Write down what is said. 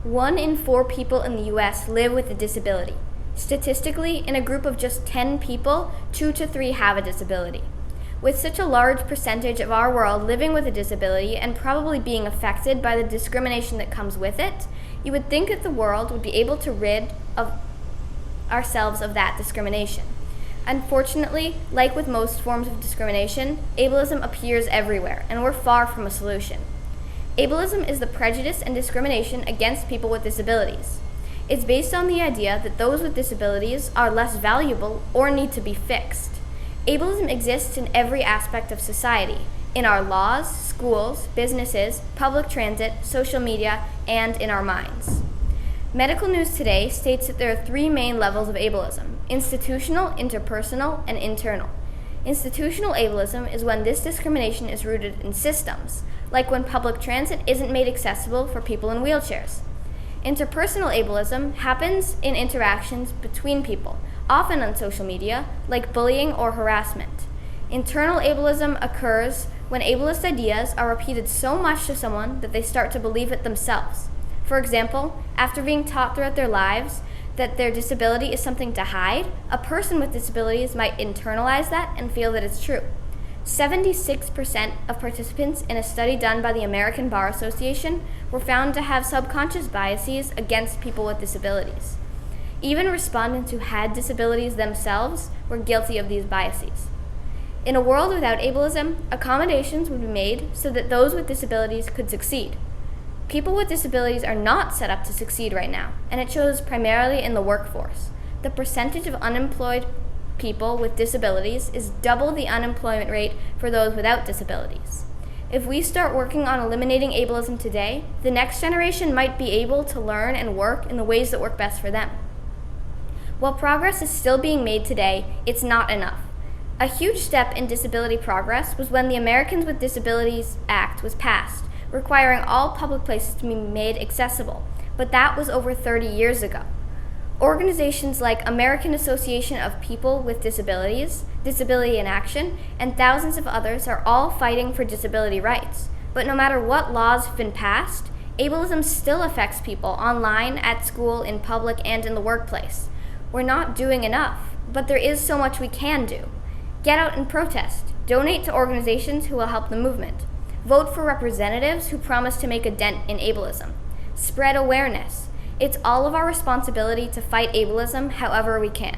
1 in 4 people in the US live with a disability. Statistically, in a group of just 10 people, 2 to 3 have a disability. With such a large percentage of our world living with a disability and probably being affected by the discrimination that comes with it, you would think that the world would be able to rid ourselves of that discrimination. Unfortunately, like with most forms of discrimination, ableism appears everywhere, and we're far from a solution. Ableism is the prejudice and discrimination against people with disabilities. It's based on the idea that those with disabilities are less valuable or need to be fixed. Ableism exists in every aspect of society, in our laws, schools, businesses, public transit, social media, and in our minds. Medical News Today states that there are 3 main levels of ableism: institutional, interpersonal, and internal. Institutional ableism is when this discrimination is rooted in systems, like when public transit isn't made accessible for people in wheelchairs. Interpersonal ableism happens in interactions between people, often on social media, like bullying or harassment. Internal ableism occurs when ableist ideas are repeated so much to someone that they start to believe it themselves. For example, after being taught throughout their lives that their disability is something to hide, a person with disabilities might internalize that and feel that it's true. 76% of participants in a study done by the American Bar Association were found to have subconscious biases against people with disabilities. Even respondents who had disabilities themselves were guilty of these biases. In a world without ableism, accommodations would be made so that those with disabilities could succeed. People with disabilities are not set up to succeed right now, and it shows primarily in the workforce. The percentage of unemployed people with disabilities is double the unemployment rate for those without disabilities. If we start working on eliminating ableism today, the next generation might be able to learn and work in the ways that work best for them. While progress is still being made today, it's not enough. A huge step in disability progress was when the Americans with Disabilities Act was passed, requiring all public places to be made accessible, but that was over 30 years ago. Organizations like American Association of People with Disabilities, Disability in Action, and thousands of others are all fighting for disability rights. But no matter what laws have been passed, ableism still affects people online, at school, in public, and in the workplace. We're not doing enough, but there is so much we can do. Get out and protest. Donate to organizations who will help the movement. Vote for representatives who promise to make a dent in ableism. Spread awareness. It's all of our responsibility to fight ableism however we can.